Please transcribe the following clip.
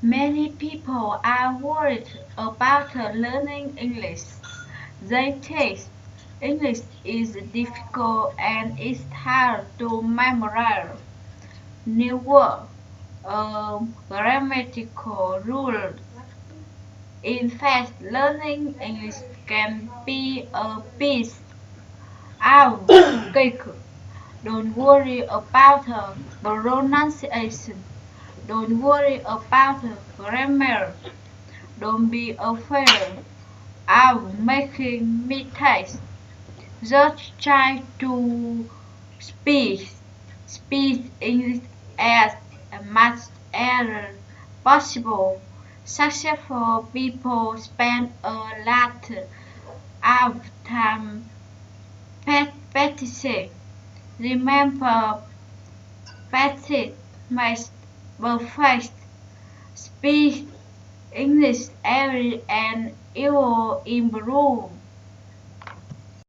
Many people are worried about learning English. They think English is difficult and it's hard to memorize new words, grammatical rules. In fact, learning English can be a piece of cake. Don't worry about pronunciation. Don't worry about grammar. Don't be afraid of making mistakes. Just try to speak speak English as much as possible. Successful people spend a lot of time practicing. Remember, practice makes perfect. Speak English every and you will improve.